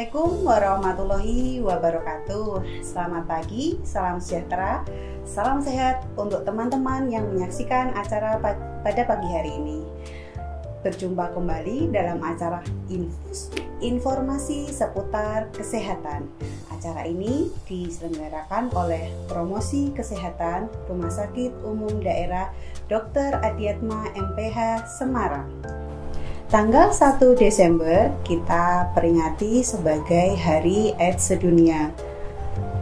Assalamualaikum warahmatullahi wabarakatuh. Selamat pagi, salam sejahtera, salam sehat untuk teman-teman yang menyaksikan acara pada pagi hari ini. Berjumpa kembali dalam acara informasi seputar kesehatan. Acara ini diselenggarakan oleh Promosi Kesehatan Rumah Sakit Umum Daerah Dr. Adiatma MPH Semarang. Tanggal 1 Desember kita peringati sebagai Hari AIDS Sedunia.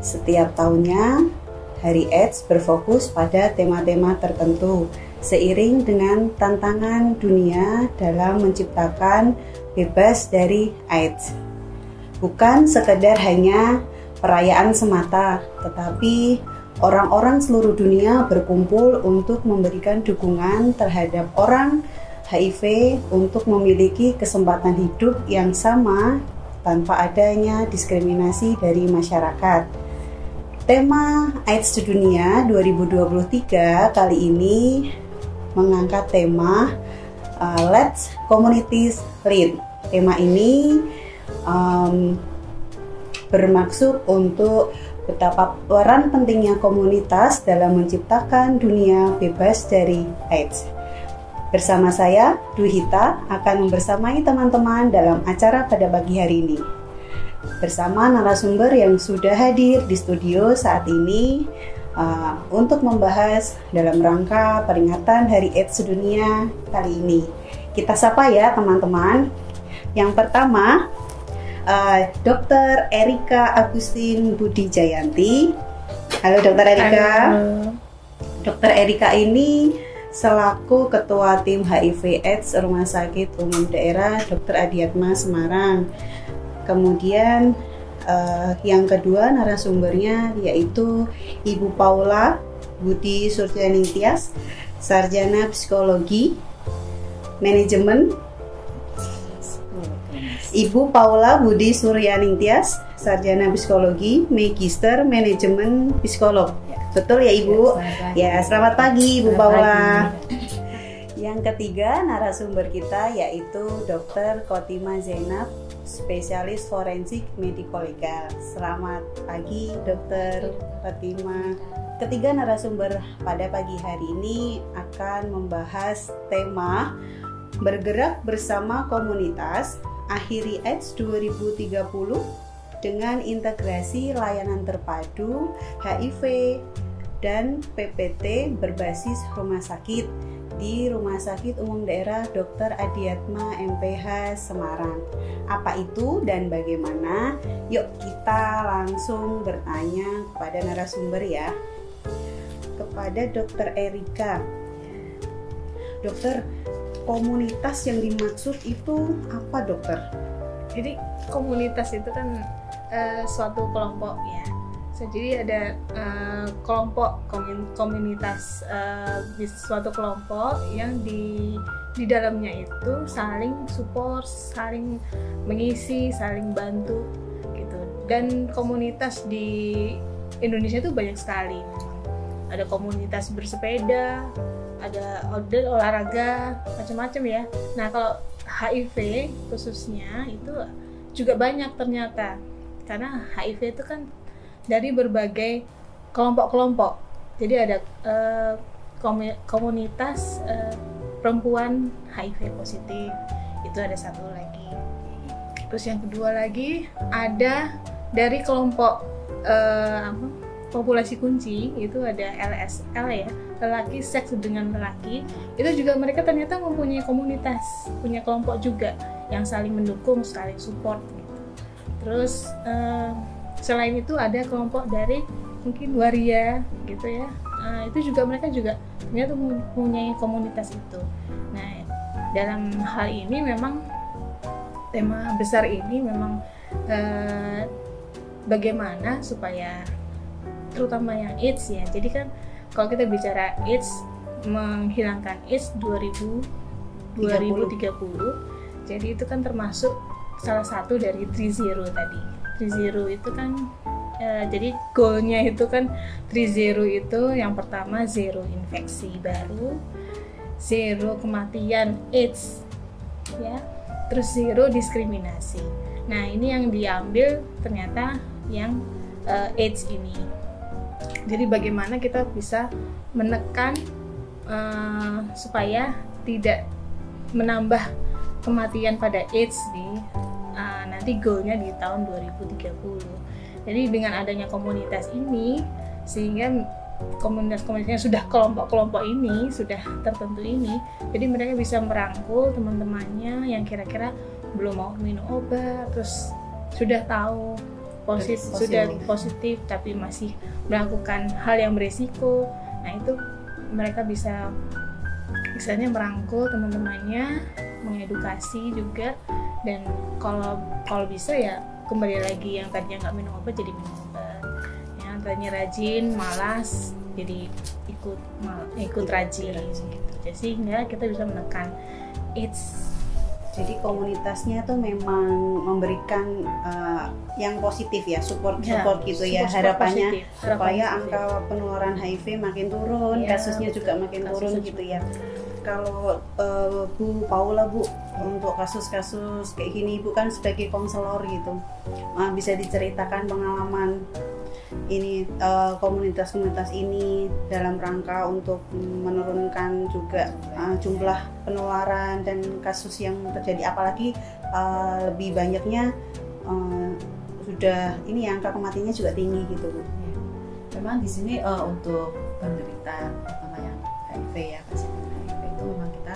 Setiap tahunnya, Hari AIDS berfokus pada tema-tema tertentu seiring dengan tantangan dunia dalam menciptakan bebas dari AIDS. Bukan sekedar hanya perayaan semata, tetapi orang-orang seluruh dunia berkumpul untuk memberikan dukungan terhadap orang HIV untuk memiliki kesempatan hidup yang sama tanpa adanya diskriminasi dari masyarakat. Tema AIDS Sedunia 2023 kali ini mengangkat tema Let's Communities Lead. Tema ini bermaksud untuk betapa peran pentingnya komunitas dalam menciptakan dunia bebas dari AIDS. Bersama saya, Duhita, akan membersamai teman-teman dalam acara pada pagi hari ini. Bersama narasumber yang sudah hadir di studio saat ini untuk membahas dalam rangka peringatan Hari AIDS Sedunia kali ini. Kita sapa ya teman-teman. Yang pertama, Dr. Erika Agustin Budi Jayanti. Halo Dr. Erika. Halo. Dr. Erika ini selaku Ketua Tim HIV AIDS Rumah Sakit Umum Daerah Dr. Adiatma Semarang. Kemudian yang kedua narasumbernya yaitu Ibu Paula Budi Suryaningtyas, Sarjana Psikologi Manajemen. Ibu Paula Budi Suryaningtyas, Sarjana Psikologi, Magister Manajemen Psikolog. Betul ya Ibu? Ya, selamat pagi Ibu Paula. Yang ketiga narasumber kita yaitu Dr. Kotima Zainab, spesialis forensik medico legal. Selamat pagi Dr. Kotima. Ketiga narasumber pada pagi hari ini akan membahas tema bergerak bersama komunitas akhiri AIDS 2030 dengan integrasi layanan terpadu HIV dan PPT berbasis rumah sakit di Rumah Sakit Umum Daerah Dr. Adiatma MPH Semarang. Apa itu dan bagaimana? Yuk kita langsung bertanya kepada narasumber ya. Kepada Dr. Erika. Dokter, komunitas yang dimaksud itu apa dokter? Jadi komunitas itu kan suatu kelompok ya. Jadi ada kelompok komunitas di suatu kelompok yang di dalamnya itu saling support, saling mengisi, saling bantu gitu. Dan komunitas di Indonesia itu banyak sekali. Ada komunitas bersepeda, ada olahraga, macam-macam ya. Nah kalau HIV khususnya itu juga banyak ternyata. Karena HIV itu kan dari berbagai kelompok-kelompok. Jadi ada komunitas perempuan HIV positif, itu ada satu lagi. Terus yang kedua lagi ada dari kelompok populasi kunci, itu ada LSL ya, lelaki seks dengan lelaki. Itu juga mereka ternyata mempunyai komunitas, punya kelompok juga yang saling mendukung, saling support gitu. Terus selain itu ada kelompok dari mungkin waria gitu ya. Itu juga mereka juga ternyata mempunyai komunitas itu. Nah, dalam hal ini memang tema besar ini memang bagaimana supaya terutama yang AIDS ya. Jadi kan kalau kita bicara AIDS, menghilangkan AIDS 2030, jadi itu kan termasuk salah satu dari 3-0 tadi. 3-0 itu kan jadi goalnya itu kan 3-0 itu yang pertama 0 infeksi baru, 0 kematian AIDS ya, terus 0 diskriminasi. Nah ini yang diambil ternyata yang AIDS ini. Jadi bagaimana kita bisa menekan supaya tidak menambah kematian pada AIDS nanti goalnya di tahun 2030. Jadi dengan adanya komunitas ini, sehingga komunitas-komunitasnya sudah kelompok-kelompok ini sudah tertentu ini, jadi mereka bisa merangkul teman-temannya yang kira-kira belum mau minum obat, terus sudah tahu sudah positif tapi masih melakukan hal yang beresiko. Nah itu mereka bisa misalnya merangkul teman-temannya, mengedukasi juga, dan kalau bisa ya kembali lagi yang tadinya nggak minum obat jadi minum obat, yang tadinya rajin malas jadi ikut rajin gitu. Jadi sehingga kita bisa menekan AIDS. Jadi komunitasnya tuh memang memberikan yang positif ya, support gitu ya, harapannya positif, supaya angka penularan HIV makin turun, kasusnya juga makin turun gitu ya. Kalau Bu Paula, Bu, untuk kasus-kasus kayak gini, Ibu kan sebagai konselor gitu, bisa diceritakan pengalaman ini komunitas-komunitas ini dalam rangka untuk menurunkan juga jumlah penularan dan kasus yang terjadi, apalagi lebih banyaknya sudah ini angka kematiannya juga tinggi gitu, Bu. Memang di sini untuk penderita terutama yang HIV ya, pasien HIV itu memang kita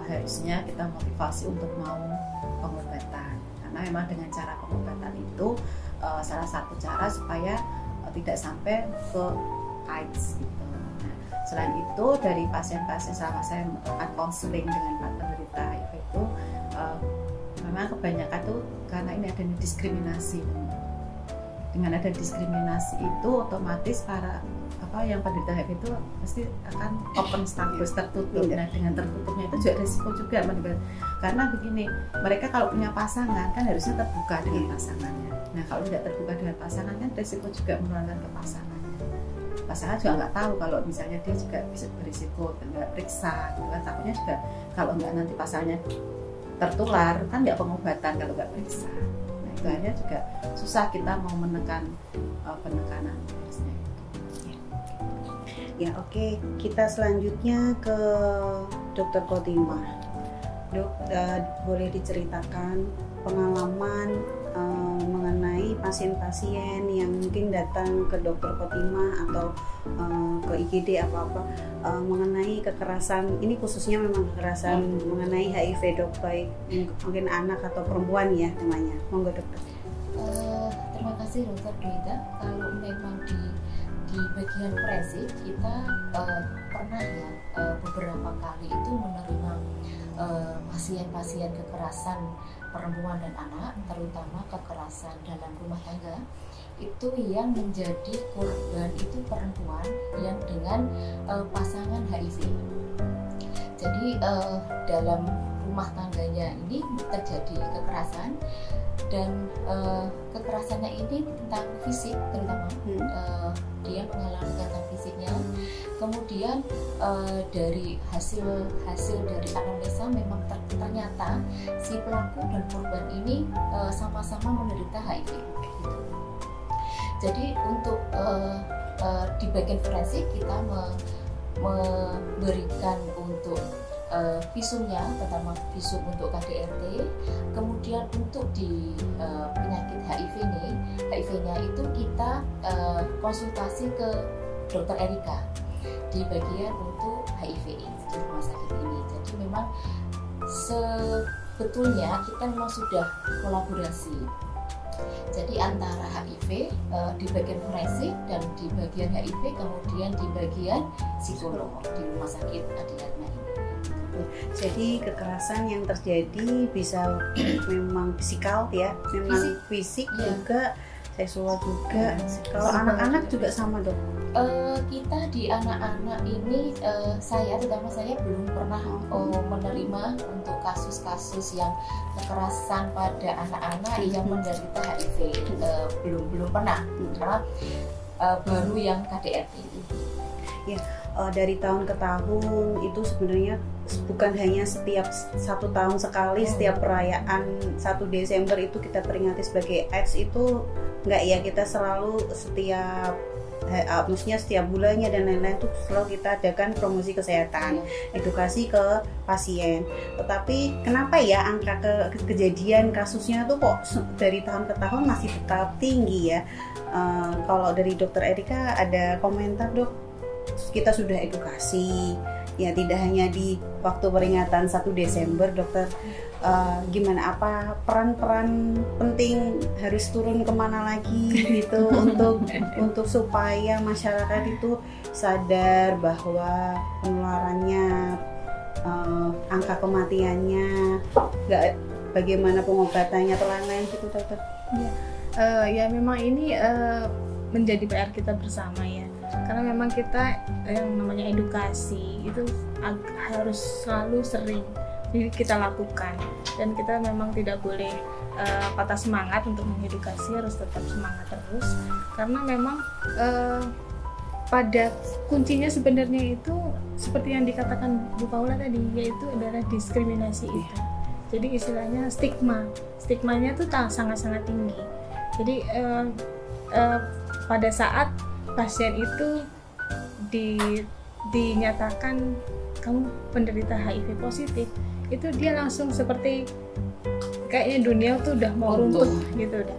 harusnya kita motivasi untuk mau pengobatan, karena memang dengan cara pengobatan itu salah satu cara supaya tidak sampai ke AIDS gitu. Nah, selain itu dari pasien-pasien selama saya melakukan konseling dengan penderita HIV itu memang kebanyakan tuh karena ini ada diskriminasi. Dengan ada diskriminasi itu otomatis para yang penderita HIV itu pasti akan open status, tertutup. Nah dengan tertutupnya itu juga risiko juga, karena begini, mereka kalau punya pasangan kan harusnya terbuka dengan pasangannya. Nah kalau tidak terbuka dengan pasangan kan risiko juga menularkan ke pasangannya. Pasangan juga nggak tahu kalau misalnya dia juga bisa berisiko, nggak periksa gitu kan, takutnya juga kalau nggak nanti pasangannya tertular kan nggak pengobatan kalau nggak periksa. Nah itu akhirnya juga susah kita mau menekan penekanan virusnya. Ya oke, kita selanjutnya ke Dr. Khotimah. Dok, boleh diceritakan pengalaman mengenai pasien-pasien yang mungkin datang ke Dr. Khotimah atau ke IGD apa-apa mengenai kekerasan, ini khususnya memang kekerasan mengenai HIV, dok, baik mungkin anak atau perempuan ya namanya. Monggo dokter. Terima kasih Dr. Duita. Kalau memang di bagian forensik kita pernah ya beberapa kali itu menerima pasien-pasien kekerasan perempuan dan anak, terutama kekerasan dalam rumah tangga, itu yang menjadi korban itu perempuan yang dengan pasangan HIV. Jadi dalam rumah tangganya ini terjadi kekerasan, dan kekerasannya ini tentang fisik terutama, dia mengalami kekerasan fisiknya. Kemudian dari hasil dari analisa memang ternyata si pelaku dan korban ini sama-sama menderita HIV gitu. Jadi untuk di bagian forensik kita memberikan untuk visumnya, pertama visum untuk KDRT, kemudian untuk di penyakit HIV-nya itu kita konsultasi ke Dr. Erika di bagian untuk HIV di rumah sakit ini. Jadi memang sebetulnya kita memang sudah kolaborasi. Jadi antara HIV di bagian forensik dan di bagian HIV, kemudian di bagian psikolog di rumah sakit Adi Atma ini. Jadi kekerasan yang terjadi bisa memang fisikal ya, memang fisik ya, juga seksual juga. Kalau anak-anak juga sama dok? Kita di anak-anak ini terutama saya belum pernah menerima untuk kasus-kasus yang kekerasan pada anak-anak yang menderita HIV, belum pernah, karena baru yang KDRT ini. Dari tahun ke tahun itu sebenarnya bukan hanya setiap 1 tahun sekali, setiap perayaan 1 Desember itu kita peringati sebagai AIDS, itu enggak ya, kita selalu setiap maksudnya setiap bulannya dan lain-lain tuh selalu kita adakan promosi kesehatan, edukasi ke pasien. Tetapi kenapa ya angka kejadian kasusnya tuh kok dari tahun ke tahun masih tetap tinggi ya? Kalau dari Dokter Erika ada komentar, Dok? Kita sudah edukasi ya, tidak hanya di waktu peringatan 1 Desember, Dokter. Gimana, apa peran-peran penting harus turun kemana lagi gitu untuk supaya masyarakat itu sadar bahwa penularannya, angka kematiannya, bagaimana pengobatannya atau lain-lain gitu, Dokter? Ya memang ini menjadi PR kita bersama ya, karena memang kita yang namanya edukasi itu harus selalu sering kita lakukan, dan kita memang tidak boleh patah semangat untuk mengedukasi, harus tetap semangat terus, karena memang pada kuncinya sebenarnya itu seperti yang dikatakan Bu Paula tadi, yaitu adalah diskriminasi itu. Jadi istilahnya stigmanya tuh sangat-sangat tinggi. Jadi pada saat pasien itu dinyatakan kamu penderita HIV positif, itu dia langsung seperti kayaknya dunia tuh udah mau runtuh gitu, udah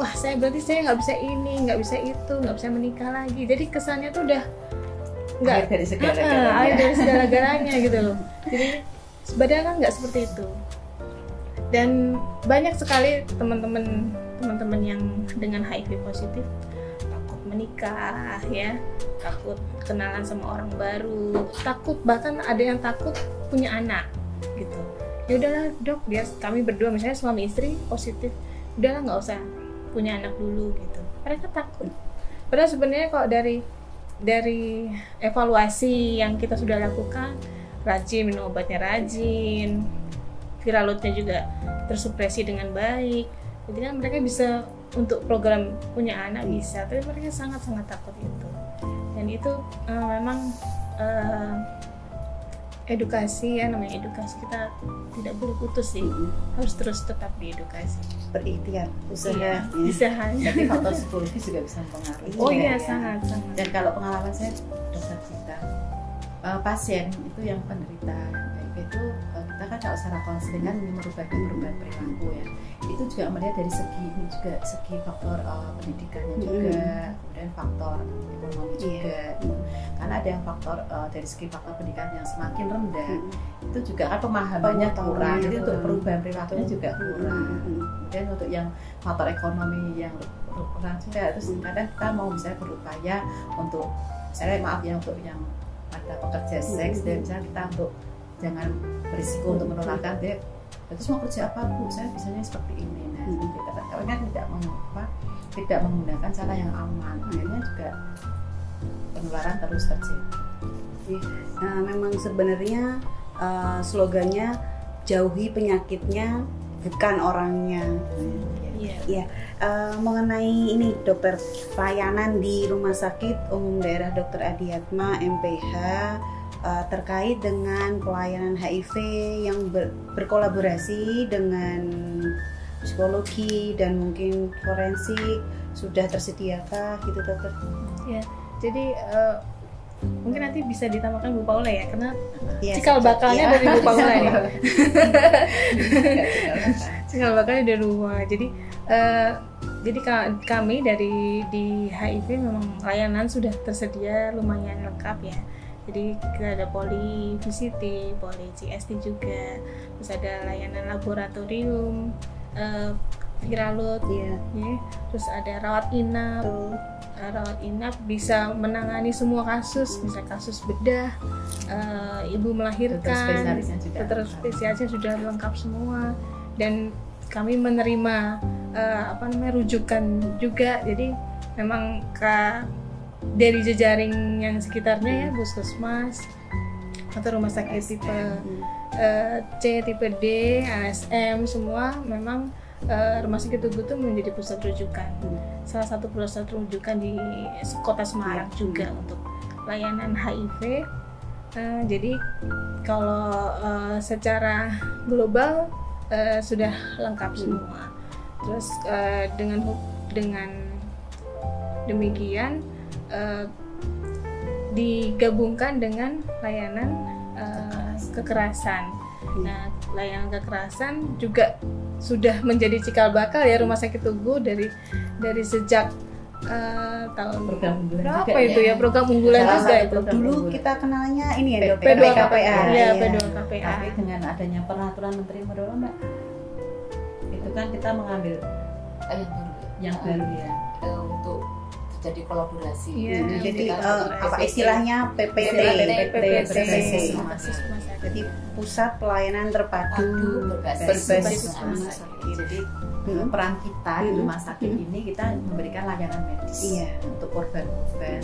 wah saya nggak bisa ini, nggak bisa itu, nggak bisa menikah lagi. Jadi kesannya tuh udah nggak air dari segala-galanya gitu loh. Jadi sebenarnya kan nggak seperti itu, dan banyak sekali teman-teman yang dengan HIV positif takut menikah ya, takut kenalan sama orang baru, takut, bahkan ada yang takut punya anak gitu. Ya udahlah Dok, kami berdua misalnya suami istri positif, udahlah nggak usah punya anak dulu gitu. Mereka takut. Padahal sebenarnya kok dari evaluasi yang kita sudah lakukan, rajin minum obatnya, rajin, viral loadnya juga tersupresi dengan baik. Jadi kan mereka bisa untuk program punya anak bisa, tapi mereka sangat-sangat takut itu. Dan itu memang edukasi ya, namanya edukasi, kita tidak boleh putus sih, harus terus tetap diedukasi, berikhtiar, usaha. Jadi faktor psikologis juga bisa mempengaruhi. Oh iya, sangat. Dan kalau pengalaman saya, Dokter Cita, pasien itu yang penderita HIV itu, kita kan kalau secara konseling kan merubah perilaku ya. Itu juga melihat dari segi faktor pendidikannya juga, kemudian faktor ekonomi juga. Karena ada yang faktor dari segi faktor pendidikan yang semakin rendah, itu juga kan pemahamannya kurang, jadi untuk perubahan perilakunya juga kurang. Kemudian untuk yang faktor ekonomi yang kurang juga, terus kadang kita mau misalnya berupaya untuk, misalnya maaf ya, untuk yang pada pekerja seks, dan misalnya kita untuk jangan berisiko untuk menularkan, dia terus mau kerja apa Bu, saya bisanya seperti ini. Nah, kalau kan tidak menggunakan cara yang aman, akhirnya juga penularan terus terjadi. Memang sebenarnya slogannya jauhi penyakitnya, bukan orangnya. Mengenai ini Dokter, pelayanan di Rumah Sakit Umum Daerah Dr. Adiatma MPH terkait dengan pelayanan HIV yang berkolaborasi dengan psikologi dan mungkin forensik, sudah tersediakah gitu, Dokter? Ya, jadi mungkin nanti bisa ditambahkan Bu Paula ya, karena cikal bakalnya dari Bu Paula nih. Cikal bakalnya dari rumah. Jadi kami di HIV memang layanan sudah tersedia lumayan lengkap ya. Jadi kita ada poli VCT, poli CST juga, terus ada layanan laboratorium, viral load, terus ada rawat inap. Rawat inap bisa menangani semua kasus, misalnya kasus bedah, ibu melahirkan, dokter spesialisnya sudah lengkap semua, dan kami menerima rujukan juga. Jadi memang dari jejaring yang sekitarnya ya, puskesmas atau rumah sakit tipe C, tipe D, ASM, semua memang Rumah Sakit Tugu itu menjadi pusat rujukan, salah satu pusat rujukan di kota Semarang juga untuk layanan HIV. Jadi kalau secara global sudah lengkap semua. Terus dengan demikian digabungkan dengan layanan kekerasan. Nah, layanan kekerasan juga sudah menjadi cikal bakal ya Rumah Sakit Tugu dari sejak tahun program unggulan berapa juga itu ya, program unggulan Salah juga satu itu. program dulu kita kenalnya ini ya dok, P2KPA. PKPA. Ya, P2KPA. Tapi dengan adanya peraturan Menteri Mendorong Mbak, itu kan kita mengambil yang baru ya, untuk terjadi kolaborasi. Iya. Jadi Kita apa istilahnya PPT, PPT. Jadi pusat pelayanan terpadu berbasis rumah sakit. Jadi peran kita di rumah sakit ini kita memberikan layanan medis untuk korban-korban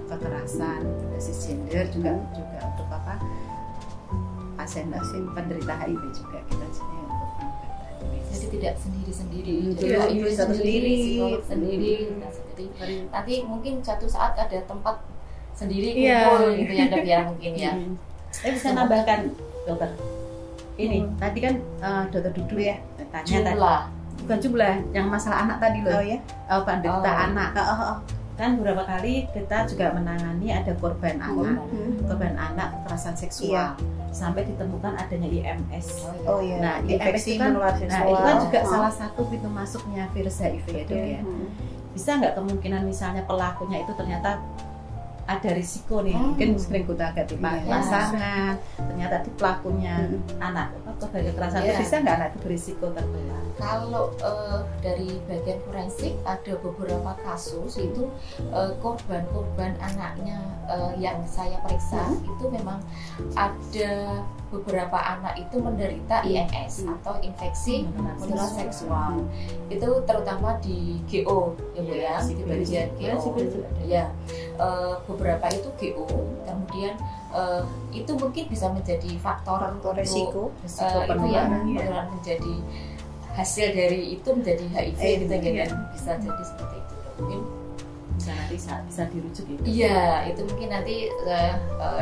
kekerasan berbasis gender, juga untuk apa pasien penderita HIV juga kita sini untuk pengobatan medis. Jadi tidak sendiri-sendiri, Tidak sendiri, psikolog sendiri, nanti mungkin suatu saat ada tempat sendiri Iya. kumpul gitu ya dok ya mungkin ya. Saya bisa nambahkan dokter. Ini tadi kan dokter Dudu ya tanya tadi. Jumlah. Bukan jumlah, yang masalah anak tadi loh. Oh ya. Penderita anak. Kan beberapa kali kita juga menangani ada korban anak kekerasan seksual sampai ditemukan adanya IMS. Oh iya. Nah, infeksi itu kan, menular seksual. itu kan juga salah satu pintu masuknya virus HIV ya dok ya. Bisa nggak kemungkinan misalnya pelakunya itu ternyata ada risiko nih, mungkin sering kita agak pasangan, ternyata di pelakunya anak korban kekerasan itu bisa nggak anak itu berisiko tertular? Kalau dari bagian forensik ada beberapa kasus itu korban anaknya yang saya periksa itu memang ada beberapa anak itu menderita IMS atau infeksi menular seksual. Itu terutama di GO ya Bu ya, di bagian GO. Ya, beberapa itu GO. Kemudian itu mungkin bisa menjadi faktor resiko itu yang menjadi hasil dari itu menjadi HIV gitu ya, bisa jadi seperti itu. Mungkin bisa dirujuk itu. Iya, itu mungkin nanti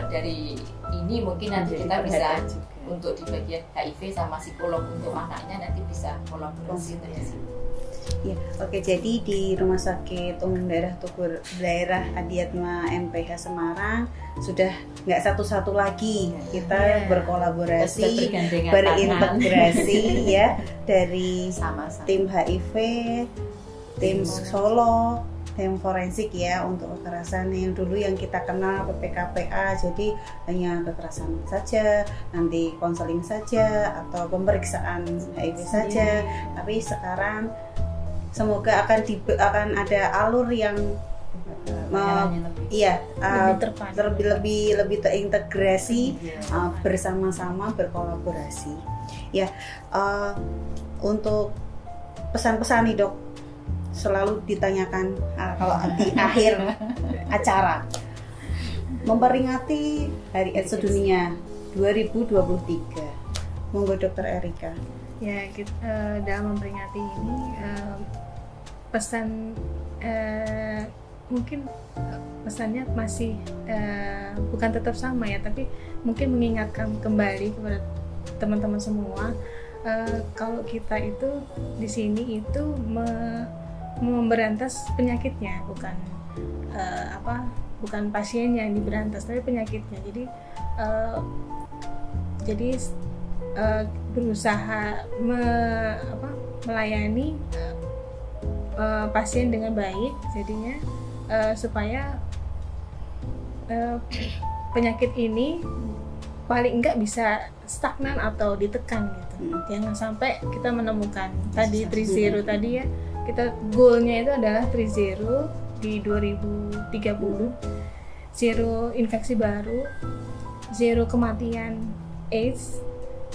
dari ini mungkin nanti kita bisa untuk di bagian HIV sama psikolog untuk anaknya nanti bisa kolaborasi dari situ. Ya, oke. Jadi di Rumah Sakit Umum Daerah Tugu Daerah Adiatma MPH Semarang sudah nggak satu-satu lagi, kita berkolaborasi, berintegrasi ya dari sama-sama tim HIV, tim Solo, tim forensik ya untuk kekerasan yang dulu yang kita kenal PPKPA, jadi hanya kekerasan saja, nanti konseling saja atau pemeriksaan HIV saja, tapi sekarang semoga akan ada alur yang lebih terintegrasi, bersama-sama berkolaborasi ya. Untuk pesan-pesan nih dok, selalu ditanyakan kalau di akhir acara memperingati Hari AIDS Sedunia 2023. Monggo Dokter Erika. Ya, kita dalam memperingati ini pesan mungkin pesannya masih bukan tetap sama ya, tapi mungkin mengingatkan kembali kepada teman-teman semua kalau kita itu di sini itu memberantas penyakitnya, bukan pasiennya yang diberantas, tapi penyakitnya. Jadi berusaha melayani pasien dengan baik, jadinya supaya penyakit ini paling enggak bisa stagnan atau ditekan gitu. Jangan sampai kita menemukan tadi 3-0 tadi ya, kita goalnya itu adalah 3-0 di 2030, 0 infeksi baru, 0 kematian AIDS,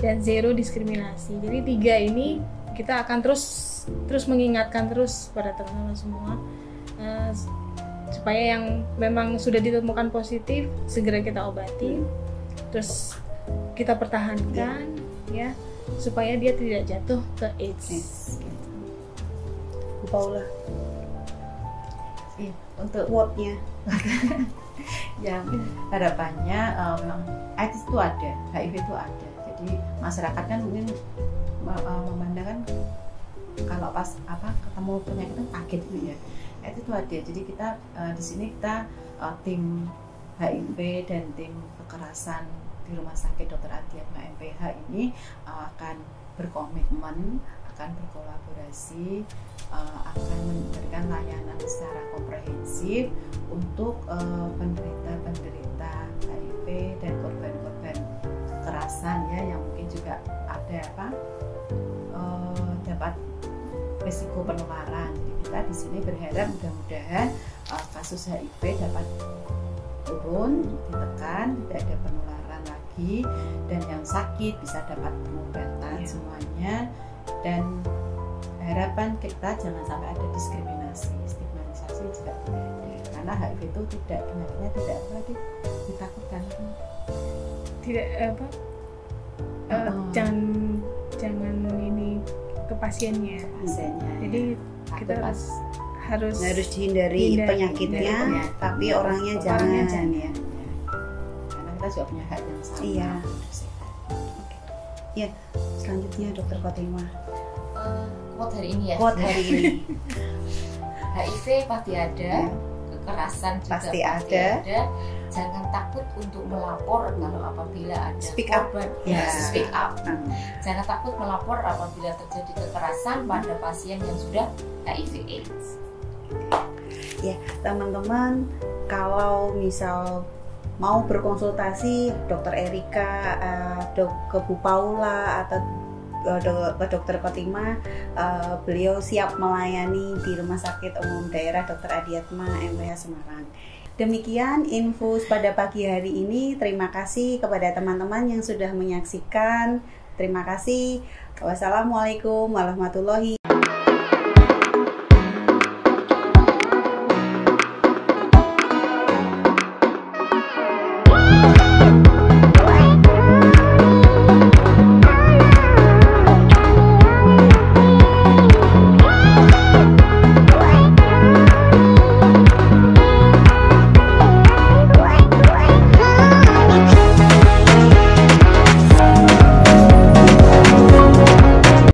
dan 0 diskriminasi. Jadi 3 ini kita akan terus mengingatkan terus pada teman-teman semua supaya yang memang sudah ditemukan positif segera kita obati, terus kita pertahankan ya supaya dia tidak jatuh ke AIDS. Bu Paula. Iya, untuk quote-nya. yang harapannya memang AIDS itu ada, HIV itu ada. Jadi masyarakat kan mungkin memandangkan kalau pas ketemu penyakit itu kaget gitu ya. AIDS itu ada. Jadi kita di sini kita tim HIV dan tim kekerasan di Rumah Sakit Dr. Adiatma MPH ini akan berkomitmen, akan berkolaborasi, akan memberikan layanan secara komprehensif untuk penderita HIV dan korban-korban kekerasan ya, yang mungkin juga ada dapat risiko penularan. Jadi kita di sini berharap mudah-mudahan kasus HIV dapat turun, ditekan, tidak ada penularan lagi, dan yang sakit bisa dapat pengobatan semuanya. Dan harapan kita jangan sampai ada diskriminasi, stigmatisasi juga tidak ada, karena HIV itu penyakitnya tidak lagi ditakutkan. Tidak jangan ini ke pasiennya. Jadi kita harus dihindari penyakitnya, tapi orangnya jangan ya. Karena kita juga punya hak yang sama. Iya. Ya, selanjutnya Dokter Khotimah. Quote hari ini ya. Quote hari ini. HIV pasti ada, kekerasan juga Pasti pasti ada. ada. Jangan takut untuk melapor kalau apabila ada Speak up. korban. Ya. Speak up. Jangan takut melapor apabila terjadi kekerasan pada pasien yang sudah HIV/AIDS. Ya, teman-teman, kalau misal mau berkonsultasi Dokter Erika, ke Bu Paula atau ke Dokter Khotimah, beliau siap melayani di Rumah Sakit Umum Daerah Dr. Adiatma MPH Semarang. Demikian info pada pagi hari ini. Terima kasih kepada teman-teman yang sudah menyaksikan. Terima kasih. Wassalamualaikum warahmatullahi wabarakatuh.